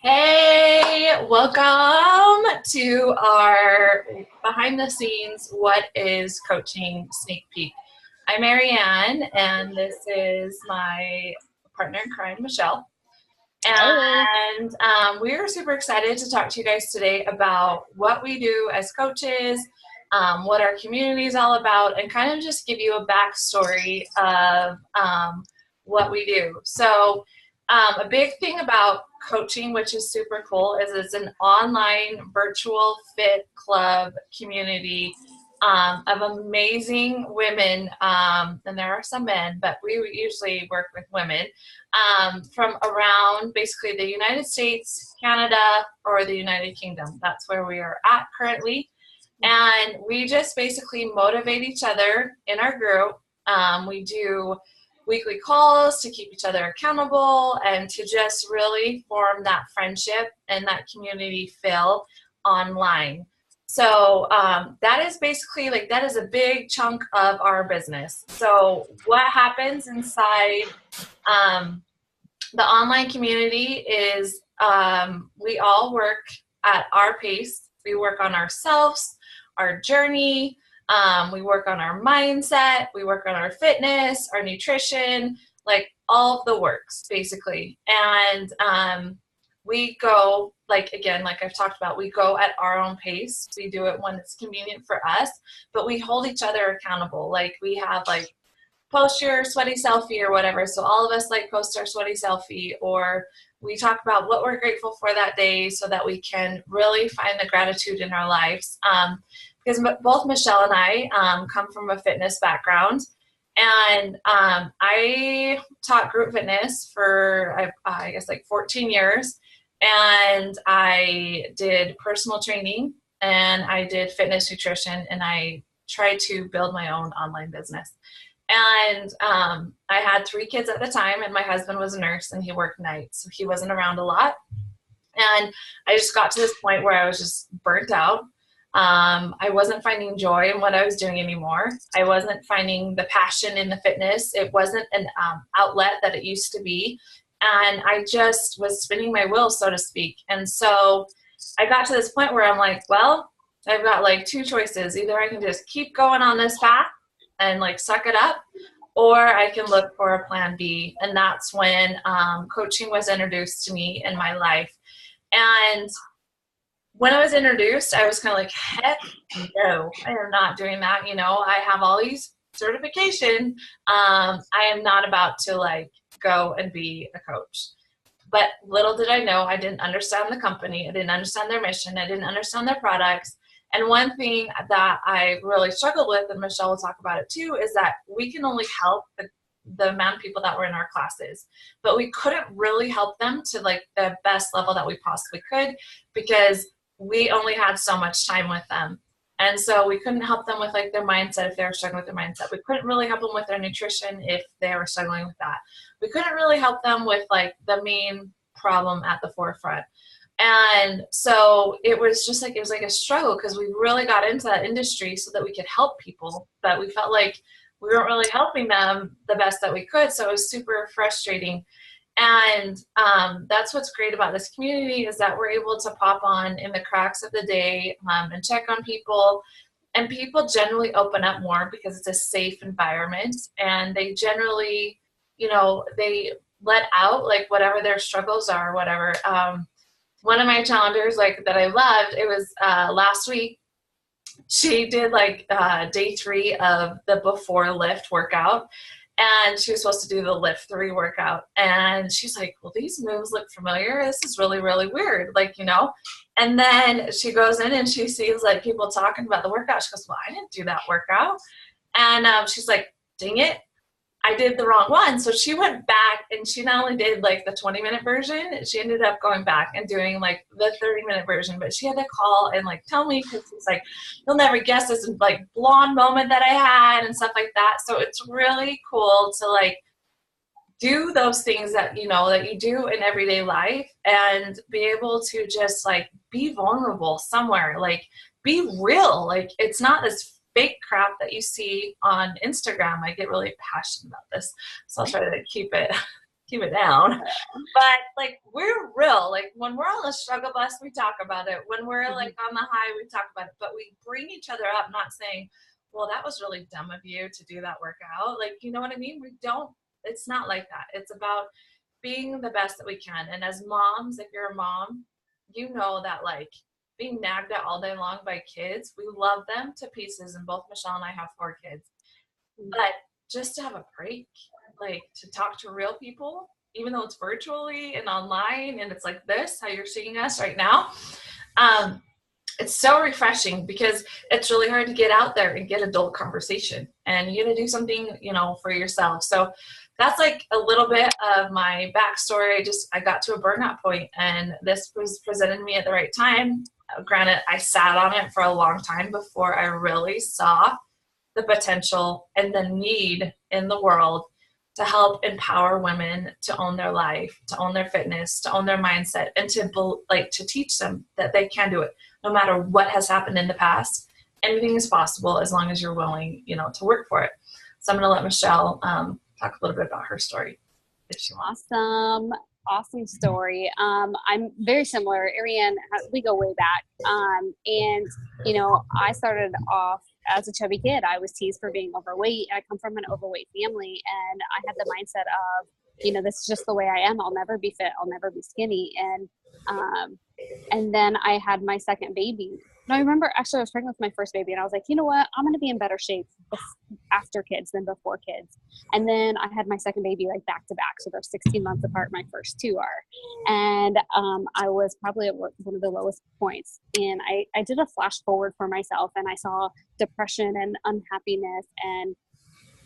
Hey, welcome to our behind the scenes What is Coaching sneak peek. I'm Marianne, and this is my partner in crime, Michelle. Hey. And we are super excited to talk to you guys today about what we do as coaches, what our community is all about, and kind of just give you a backstory of what we do. So, a big thing about coaching, which is super cool, is it's an online virtual fit club community of amazing women. And there are some men, but we usually work with women from around basically the United States, Canada, or the United Kingdom. That's where we are at currently. And we just basically motivate each other in our group. We do weekly calls to keep each other accountable and to just really form that friendship and that community feel online. So that is basically like that is a big chunk of our business. So what happens inside the online community is we all work at our pace. We work on ourselves, our journey. We work on our mindset. We work on our fitness, our nutrition, like all of the works, basically. And we go, like, again, like I've talked about, we go at our own pace. We do it when it's convenient for us, but we hold each other accountable. Like, we have, like, post your sweaty selfie or whatever. So all of us like post our sweaty selfie, or we talk about what we're grateful for that day so that we can really find the gratitude in our lives. Because both Michelle and I come from a fitness background. And I taught group fitness for, I guess, like 14 years. And I did personal training and I did fitness nutrition, and I tried to build my own online business. And I had 3 kids at the time, and my husband was a nurse and he worked nights, so he wasn't around a lot. And I just got to this point where I was just burnt out. I wasn't finding joy in what I was doing anymore. I wasn't finding the passion in the fitness. It wasn't an outlet that it used to be. And I just was spinning my wheels, so to speak. And so I got to this point where I'm like, well, I've got like two choices. Either I can just keep going on this path and like suck it up, or I can look for a plan B. And that's when coaching was introduced to me in my life. And when I was introduced, I was kind of like, heck no, I am not doing that. I have all these certification. I am not about to like go and be a coach. But little did I know, I didn't understand the company. I didn't understand their mission. I didn't understand their products. And one thing that I really struggled with, and Michelle will talk about it too, is that we can only help the amount of people that were in our classes, but we couldn't really help them to like the best level that we possibly could, because we only had so much time with them. And so we couldn't help them with like their mindset if they were struggling with their mindset. We couldn't really help them with their nutrition if they were struggling with that. We couldn't really help them with like the main problem at the forefront. And so it was like a struggle, because we really got into that industry so that we could help people, but we felt like we weren't really helping them the best that we could. So it was super frustrating. And that's what's great about this community, is that we're able to pop on in the cracks of the day and check on people. And people generally open up more because it's a safe environment, and they generally, they let out like whatever their struggles are or whatever. One of my challengers, like, that I loved, it was last week. She did like day 3 of the before lift workout, and she was supposed to do the lift 3 workout. And she's like, well, these moves look familiar. This is really, really weird. And then she goes in and she sees like people talking about the workout. She goes, well, I didn't do that workout. And she's like, dang it, I did the wrong one. So she went back, and she not only did like the 20-minute version, she ended up going back and doing like the 30-minute version. But she had to call and like tell me, because it's like, you'll never guess this like blonde moment that I had and stuff like that. So it's really cool to like do those things that that you do in everyday life, and be able to just like be vulnerable somewhere, like be real. Like, it's not this fake crap that you see on Instagram. I get really passionate about this, so I'll try to keep it. keep it down. But like, we're real. Like, when we're on the struggle bus, we talk about it. When we're like on the high, we talk about it. But we bring each other up, not saying, well, that was really dumb of you to do that workout. Like, you know what I mean? We don't, it's not like that. It's about being the best that we can. And as moms, if you're a mom, you know that like being nagged at all day long by kids, we love them to pieces. And both Michelle and I have 4 kids. But just to have a break, like to talk to real people, even though it's virtually and online and it's like this, how you're seeing us right now, it's so refreshing because it's really hard to get out there and get adult conversation, and you got to do something, you know, for yourself. So that's like a little bit of my backstory. I got to a burnout point, and this was presented to me at the right time. Granted, I sat on it for a long time before I really saw the potential and the need in the world to help empower women to own their life, to own their fitness, to own their mindset, and to teach them that they can do it no matter what has happened in the past. Anything is possible as long as you're willing, you know, to work for it. So I'm going to let Michelle talk a little bit about her story, if she wants. Awesome story. I'm very similar. Ariane, we go way back. And, you know, I started off as a chubby kid. I was teased for being overweight. I come from an overweight family, and I had the mindset of, you know, this is just the way I am. I'll never be fit. I'll never be skinny. And then I had my second baby. And I remember actually I was pregnant with my first baby, and I was like, you know what? I'm going to be in better shape after kids than before kids. And then I had my second baby like back to back. So they're 16 months apart. My first 2 are. And I was probably at one of the lowest points. And I did a flash forward for myself, and I saw depression and unhappiness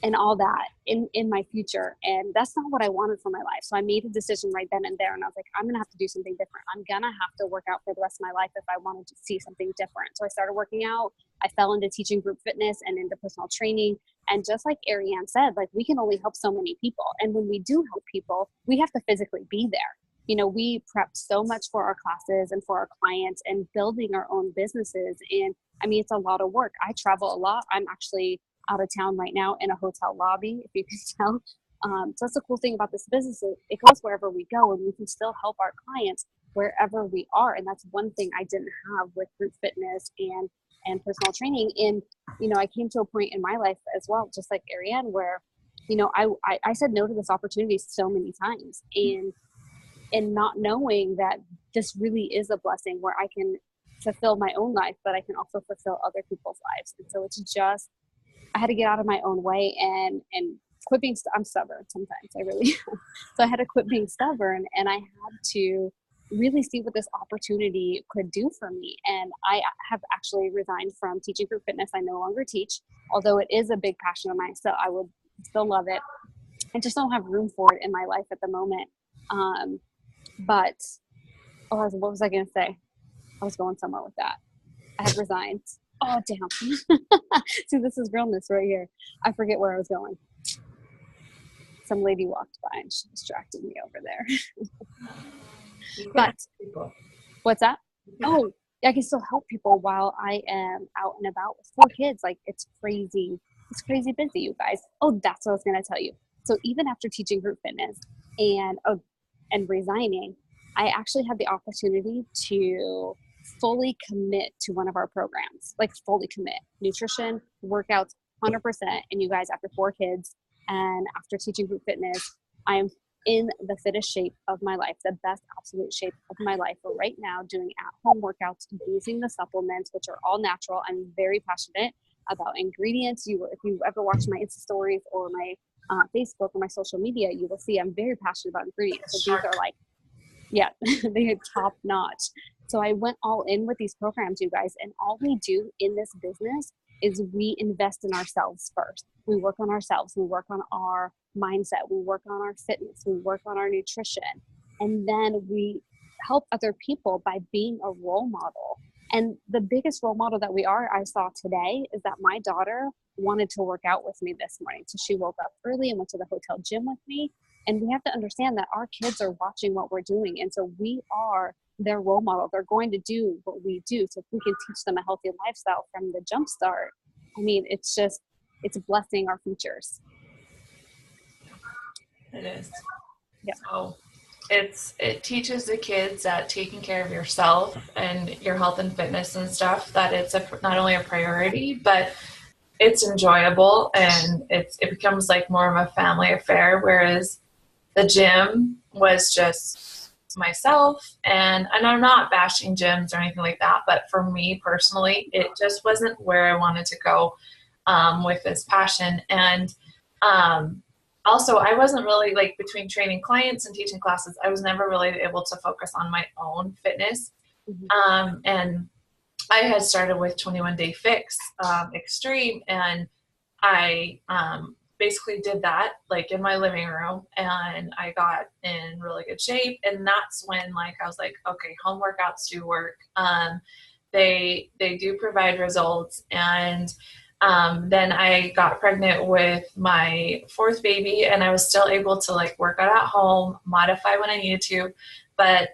and all that in my future. And that's not what I wanted for my life. So I made a decision right then and there. And I was like, I'm going to have to do something different. I'm going to have to work out for the rest of my life if I wanted to see something different. So I started working out. I fell into teaching group fitness and into personal training. And just like Ariane said, like, we can only help so many people. And when we do help people, we have to physically be there. You know, we prep so much for our classes and for our clients and building our own businesses. And I mean, it's a lot of work. I travel a lot. I'm actually out of town right now in a hotel lobby, if you can tell. So that's the cool thing about this business. It goes wherever we go, and we can still help our clients wherever we are. And that's one thing I didn't have with group fitness and personal training. And, you know, I came to a point in my life as well, just like Ariane, where, you know, I said no to this opportunity so many times, and not knowing that this really is a blessing where I can fulfill my own life, but I can also fulfill other people's lives. And so it's just, I had to get out of my own way and quit being, I'm stubborn sometimes, I really am. So I had to quit being stubborn, and I had to really see what this opportunity could do for me. And I have actually resigned from teaching group fitness. I no longer teach, although it is a big passion of mine. So I would still love it. I just don't have room for it in my life at the moment. But what was I going to say? I was going somewhere with that. I have resigned. Oh, damn. See, this is realness right here. I forget where I was going. Some lady walked by and she distracted me over there. But what's that? Oh, I can still help people while I am out and about with 4 kids. Like, it's crazy. It's crazy busy, you guys. Oh, that's what I was going to tell you. So even after teaching group fitness and resigning, I actually had the opportunity to fully commit to one of our programs, like fully commit. Nutrition, workouts, 100%. And you guys, after 4 kids and after teaching group fitness, I am in the fittest shape of my life, the best absolute shape of my life. But right now, doing at-home workouts, using the supplements, which are all natural. I'm very passionate about ingredients. If you ever watch my Insta stories or my Facebook or my social media, you will see I'm very passionate about ingredients. So these are like, yeah, they are top notch. So I went all in with these programs, you guys, and all we do in this business is we invest in ourselves first. We work on ourselves. We work on our mindset. We work on our fitness. We work on our nutrition. And then we help other people by being a role model. And the biggest role model that I saw today is that my daughter wanted to work out with me this morning. So she woke up early and went to the hotel gym with me. And we have to understand that our kids are watching what we're doing. And so we are their role model. They're going to do what we do. So if we can teach them a healthy lifestyle from the jump start, I mean, it's blessing our futures. It is. Yeah. So it teaches the kids that taking care of yourself and your health and fitness and stuff, that it's not only a priority, but it's enjoyable, and it becomes like more of a family affair. Whereas the gym was just myself, and I'm not bashing gyms or anything like that, but for me personally, it just wasn't where I wanted to go with this passion. And um, also, I wasn't really like, between training clients and teaching classes, I was never really able to focus on my own fitness. Mhm. And I had started with 21 Day Fix Extreme, and I basically did that like in my living room, and I got in really good shape. And that's when, like, I was like, okay, home workouts do work. They do provide results. And then I got pregnant with my fourth baby, and I was still able to like work out at home, modify when I needed to. But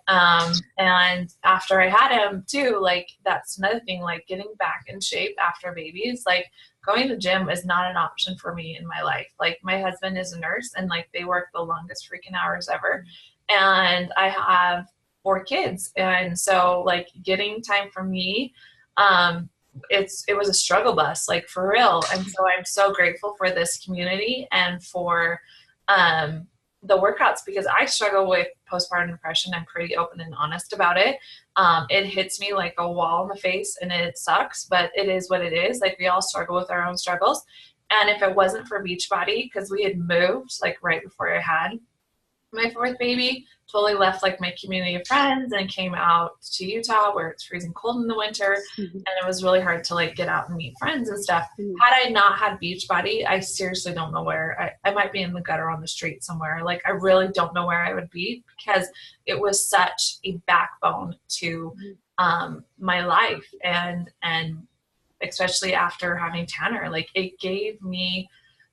and after I had him too, like, that's another thing, like getting back in shape after babies, like going to the gym is not an option for me in my life. Like, my husband is a nurse, and like they work the longest freaking hours ever. And I have four kids. And so like getting time for me, um, it was a struggle bus, like, for real. And so I'm so grateful for this community and for um, the workouts, because I struggle with postpartum depression. I'm pretty open and honest about it. It hits me like a wall in the face, and it sucks, but it is what it is. Like, we all struggle with our own struggles. And if it wasn't for Beachbody, because we had moved like right before I had my fourth baby, totally left like my community of friends and came out to Utah, where it's freezing cold in the winter, Mhm. and it was really hard to like get out and meet friends and stuff. Mhm. Had I not had Beachbody, I seriously don't know where I might be, in the gutter on the street somewhere. Like, I really don't know where I would be, because it was such a backbone to Mhm. my life. And especially after having Tanner, like, it gave me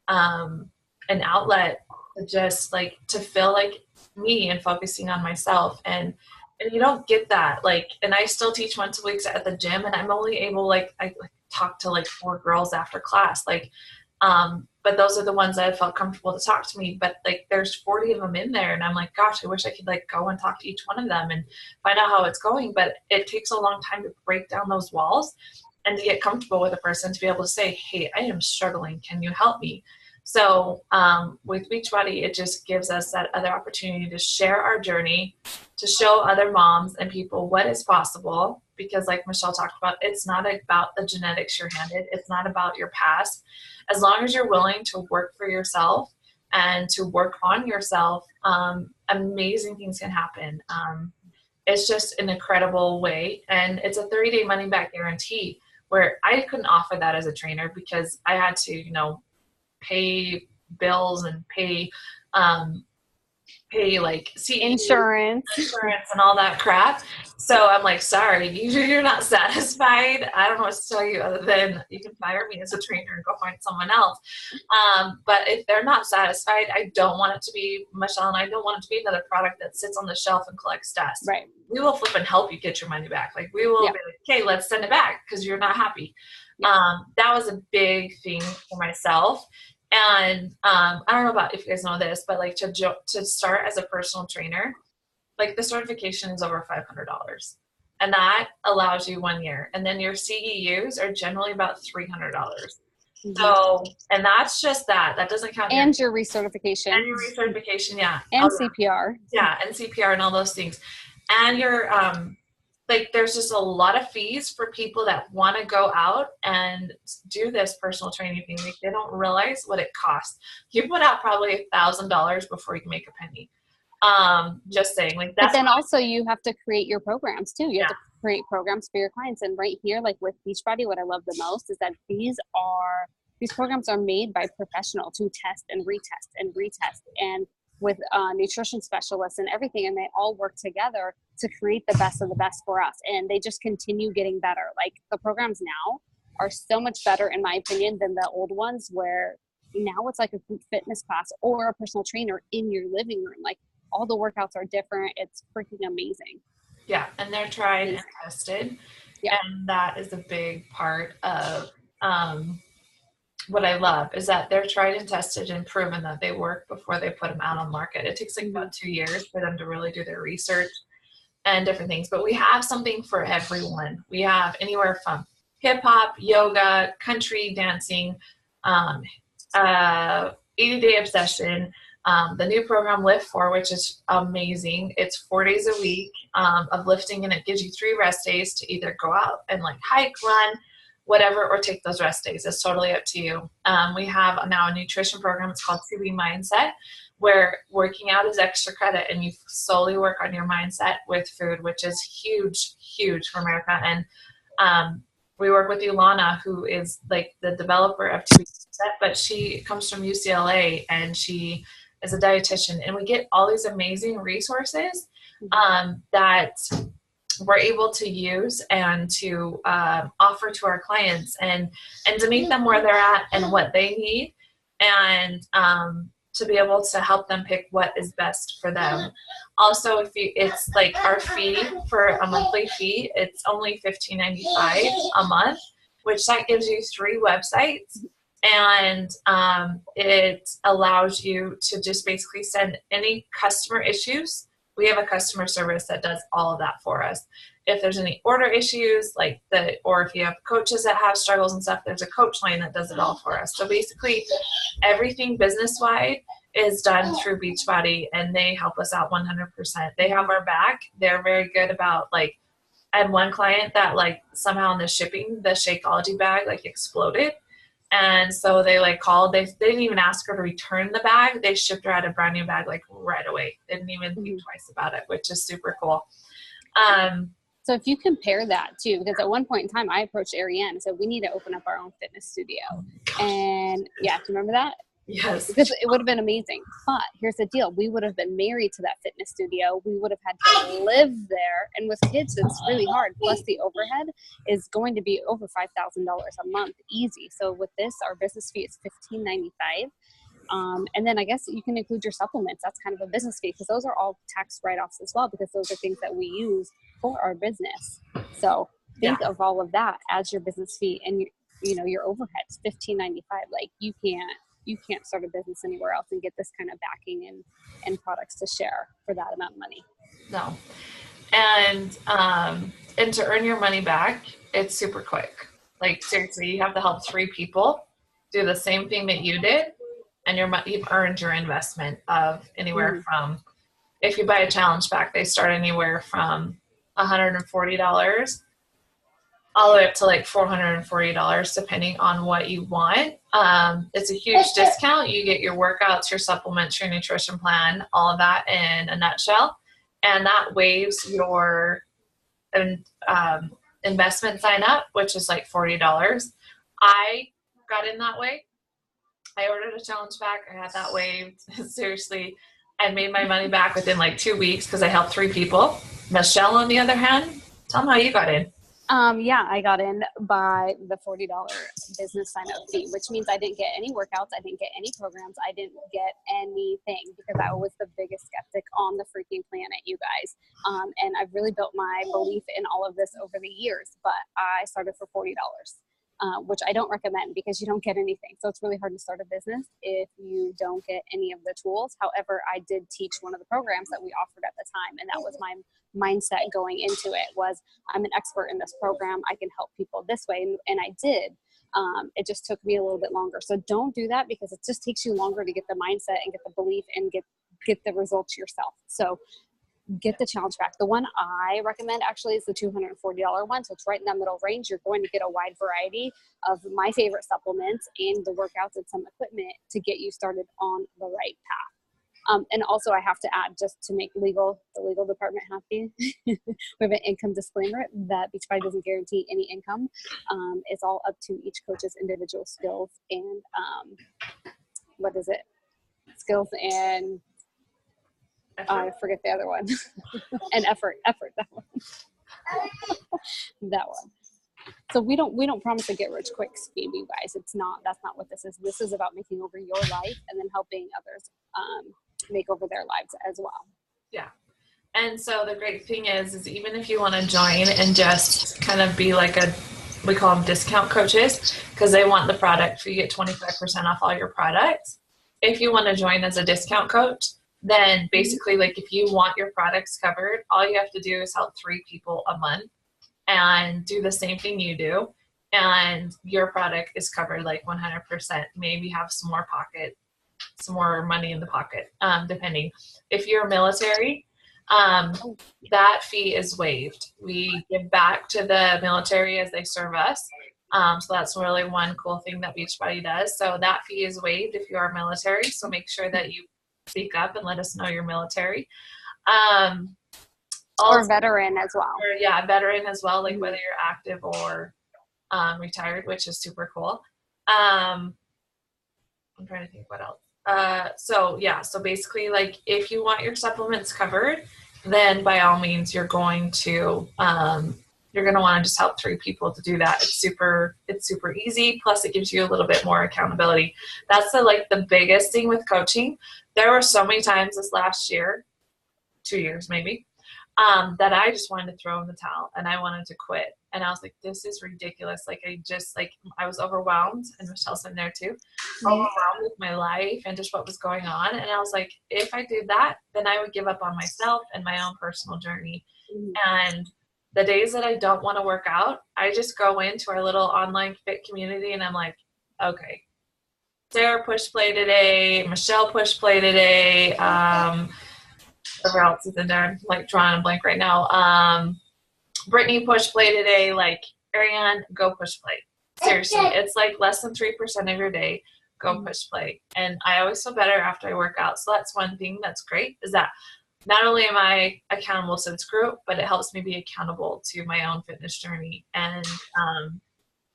an outlet to just like to feel like me and focusing on myself. And you don't get that, like, and I still teach once a week at the gym, and I'm only able, like, I like talk to like four girls after class, like, but those are the ones that I felt comfortable to talk to me. But like, there's 40 of them in there, and I'm like, gosh, I wish I could like go and talk to each one of them and find out how it's going. But it takes a long time to break down those walls and to get comfortable with a person, to be able to say, hey, I am struggling, can you help me? So with Beachbody, it just gives us that other opportunity to share our journey, to show other moms and people what is possible. Because like Michelle talked about, it's not about the genetics you're handed. It's not about your past. As long as you're willing to work for yourself and to work on yourself, amazing things can happen. It's just an incredible way. And it's a 30-day money back guarantee, where I couldn't offer that as a trainer, because I had to, pay bills and um, pay like CE Insurance. insurance and all that crap. So I'm like, sorry, you're not satisfied. I don't know what to tell you, other than you can fire me as a trainer and go find someone else. But if they're not satisfied, I don't want it to be Michelle, and I don't want it to be another product that sits on the shelf and collects dust. Right. We will flip and help you get your money back. Like, we will Yeah. be like, okay, let's send it back because you're not happy. Yeah. That was a big thing for myself. And I don't know about if you guys know this, but like, to start as a personal trainer, like, the certification is over $500, and that allows you 1 year. And then your CEUs are generally about $300. Mhm. So, and that's just that. That doesn't count And your recertification. and your recertification, yeah. And Oh, yeah. CPR. Yeah, and CPR and all those things. And your like, there's just a lot of fees for people that want to go out and do this personal training thing. Like, they don't realize what it costs. You put out probably $1,000 before you can make a penny. Just saying, like, But that's then also you have to create your programs too. You have Yeah. to create programs for your clients. And right here, like with Beachbody, what I love the most is that these programs are made by professionals who test and retest and retest, and with nutrition specialists and everything, and they all work together to create the best of the best for us. And they just continue getting better. Like, the programs now are so much better, in my opinion, than the old ones, where now it's like a group fitness class or a personal trainer in your living room. Like, all the workouts are different. It's freaking amazing. Yeah, and they're tried and tested. Yeah. And that is a big part of what I love is that they're tried and tested and proven that they work before they put them out on the market. It takes like Mm-hmm. about 2 years for them to really do their research and different things. But we have something for everyone. We have anywhere from hip hop, yoga, country dancing, um, 80-day obsession, the new program Lift For, which is amazing. It's 4 days a week of lifting, and it gives you 3 rest days to either go out and like hike, run, whatever, or take those rest days. It's totally up to you. We have now a nutrition program. It's called 2B Mindset, where working out is extra credit and you solely work on your mindset with food, which is huge, huge for America. And we work with Ilana, who is like the developer of 2B Mindset, but she comes from UCLA and she is a dietitian. And we get all these amazing resources that we're able to use and to offer to our clients and to meet them where they're at and what they need, and to be able to help them pick what is best for them. Also, it's like our fee for a monthly fee, it's only $15.95 a month, which that gives you 3 websites. And it allows you to just basically send any customer issues. We have a customer service that does all of that for us. If there's any order issues, or if you have coaches that have struggles and stuff, there's a coach line that does it all for us. So basically, everything business-wide is done through Beachbody, and they help us out 100%. They have our back. They're very good about, I had one client that, somehow in the shipping, the Shakeology bag, exploded. And so they called, they didn't even ask her to return the bag. They shipped her out a brand new bag right away. They didn't even think twice about it, which is super cool. So if you compare that too, because at one point in time I approached Ariane and said, we need to open up our own fitness studio. And yeah, do you remember that? Yes. Because it would have been amazing. But here's the deal. We would have been married to that fitness studio. We would have had to live there. And with kids, it's really hard. Plus the overhead is going to be over $5,000 a month, easy. So with this, our business fee is $15.95. And then I guess you can include your supplements. That's kind of a business fee because those are all tax write-offs as well, because those are things that we use for our business. So think of all of that as your business fee, and your overhead is $15.95. You can't start a business anywhere else and get this kind of backing and products to share for that amount of money. No. And to earn your money back, it's super quick. Seriously, you have to help 3 people do the same thing that you did, and you've earned your investment of anywhere from, if you buy a challenge pack, they start anywhere from $140 all the way up to $440, depending on what you want. It's a huge discount. You get your workouts, your supplements, your nutrition plan, all of that in a nutshell. And that waives your investment sign up, which is $40. I got in that way. I ordered a challenge pack. I had that waived. Seriously, I made my money back within 2 weeks because I helped 3 people. Michelle, on the other hand, tell them how you got in. Yeah, I got in by the $40 business sign-up fee, which means I didn't get any workouts. I didn't get any programs. I didn't get anything because I was the biggest skeptic on the freaking planet, you guys. And I've really built my belief in all of this over the years, but I started for $40. Which I don't recommend because you don't get anything. So it's really hard to start a business if you don't get any of the tools. However, I did teach one of the programs that we offered at the time, and that was my mindset going into it was, I'm an expert in this program. I can help people this way. And I did. It just took me a little bit longer. So don't do that because it just takes you longer to get the mindset and get the belief and get the results yourself. So get the challenge pack. The one I recommend actually is the $240 one. So it's right in that middle range. You're going to get a wide variety of my favorite supplements and the workouts and some equipment to get you started on the right path. And also I have to add, just to make the legal department happy, we have an income disclaimer that Beachbody doesn't guarantee any income. It's all up to each coach's individual skills and skills and I forget the other one. And effort, that one. That one. So we don't promise a get rich quick scheme, you guys. That's not what this is. This is about making over your life and then helping others make over their lives as well. Yeah. And so the great thing is even if you want to join and just kind of be like a we call them discount coaches because they want the product. So you get 25% off all your products. If you want to join as a discount coach, then basically, like, if you want your products covered, all you have to do is help 3 people a month and do the same thing you do. And your product is covered like 100%. Maybe have some more money in the pocket, depending. If you're military, that fee is waived. We give back to the military as they serve us. So that's really one cool thing that Beachbody does. So that fee is waived if you are military. So make sure that you speak up and let us know you're military. Or veteran as well. Or, veteran as well, like whether you're active or retired, which is super cool. I'm trying to think what else. So basically, like, if you want your supplements covered, then by all means you're going to want to just help 3 people to do that. It's super easy. Plus it gives you a little bit more accountability. That's the biggest thing with coaching. There were so many times this last year, 2 years maybe, that I just wanted to throw in the towel and I wanted to quit. And I was like, this is ridiculous. I was overwhelmed, and Michelle's in there too, overwhelmed with my life and just what was going on. And I was like, if I did that, then I would give up on myself and my own personal journey. And the days that I don't want to work out, I just go into our little online fit community and I'm like, okay, Sarah push play today, Michelle push play today, whoever else is in there, I'm like drawing a blank right now. Brittany push play today, like Ariane, go push play. Seriously, it's like less than 3% of your day, go push play. And I always feel better after I work out. So that's one thing that's great, is that not only am I accountable to this group, but it helps me be accountable to my own fitness journey. And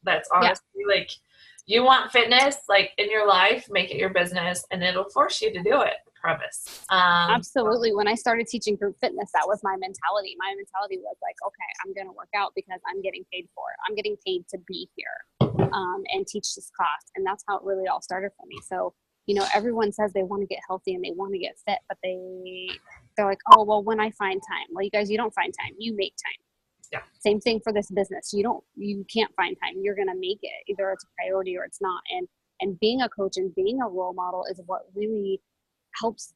that's honestly like, you want fitness like in your life, make it your business, and it'll force you to do it. Promise. Absolutely. When I started teaching group fitness, that was my mentality. My mentality was like, okay, I'm going to work out because I'm getting paid for it. I'm getting paid to be here and teach this class. And that's how it really all started for me. So, everyone says they want to get healthy and they want to get fit, but they're like, oh, well, when I find time. Well, you guys, you don't find time. You make time. Yeah. Same thing for this business. You can't find time. You're going to make it. Either it's a priority or it's not. And being a coach and being a role model is what really helps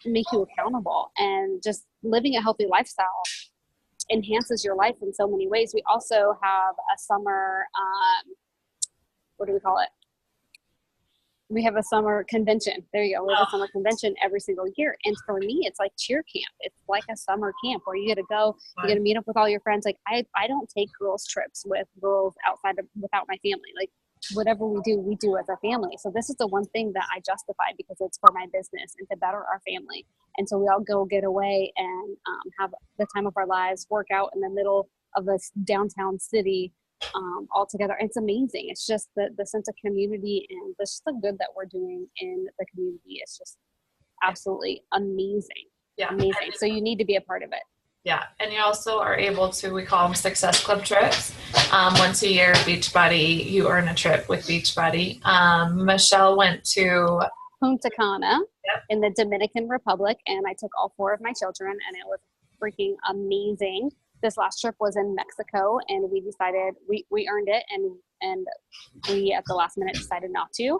make you accountable, and just living a healthy lifestyle enhances your life in so many ways. We also have a summer, what do we call it? We have a summer convention. There you go. We have a summer convention every single year. And for me, it's like cheer camp. It's like a summer camp where you get to go, you get to meet up with all your friends. Like I don't take girls trips with girls without my family. Like, whatever we do as a family. So this is the one thing that I justify because it's for my business and to better our family. And so we all go get away and have the time of our lives, work out in the middle of this downtown city all together. It's amazing. It's just the sense of community and just the good that we're doing in the community is just absolutely amazing. Yeah. Amazing. So you need to be a part of it. Yeah, and you also are able to, we call them Success Club trips. Once a year, Beachbody, you earn a trip with Beachbody. Michelle went to Punta Cana in the Dominican Republic, and I took all 4 of my children, and it was freaking amazing. This last trip was in Mexico, and we decided we earned it, and we at the last minute decided not to.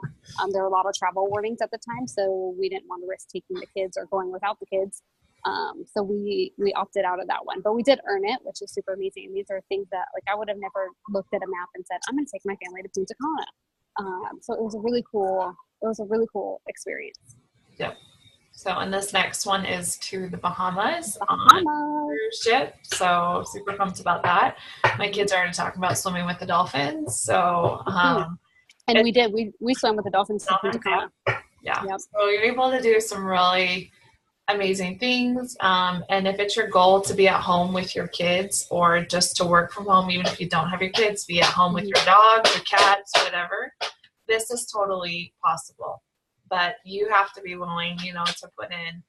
There were a lot of travel warnings at the time, so we didn't want to risk taking the kids or going without the kids. So we opted out of that one, but we did earn it, which is super amazing. These are things that like I would have never looked at a map and said, I'm going to take my family to Punta Cana. So it was a really cool experience. Yep. So, and this next one is to the Bahamas on a cruise ship. So super pumped about that. My kids are already talking about swimming with the dolphins. So, and we swam with the dolphins to Punta Cana. Yeah. Yep. So you're able to do some really amazing things. And if it's your goal to be at home with your kids or just to work from home, even if you don't have your kids, be at home with your dogs, your cats, whatever, this is totally possible. But you have to be willing, to put in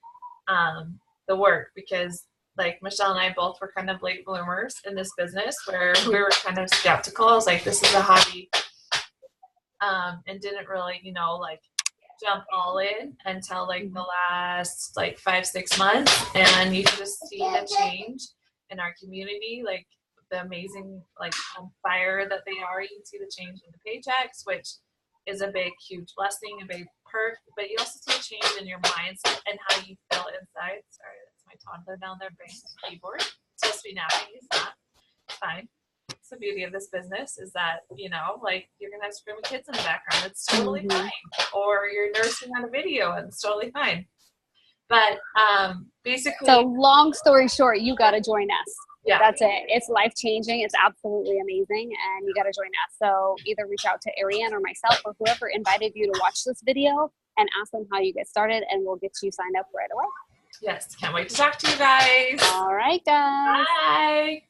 the work, because like Michelle and I both were kind of late bloomers in this business where we were kind of skeptical. I was like, this is a hobby, and didn't really, jump all in until like the last 5-6 months, and you can just see the change in our community. Like the amazing like on fire that they are. You can see the change in the paychecks, which is a big, huge blessing, a big perk. But you also see a change in your mindset and how you feel inside. Sorry, that's my toddler down there banging the keyboard. It's supposed to be napping. He's not. It's fine. It's the beauty of this business is that, you know, like you're going to have screaming kids in the background. It's totally fine. Or you're nursing on a video and it's totally fine. But basically. So long story short, you got to join us. Yeah. That's it. It's life-changing. It's absolutely amazing. And you got to join us. So either reach out to Ariane or myself or whoever invited you to watch this video and ask them how you get started, and we'll get you signed up right away. Yes. Can't wait to talk to you guys. All right, guys. Bye.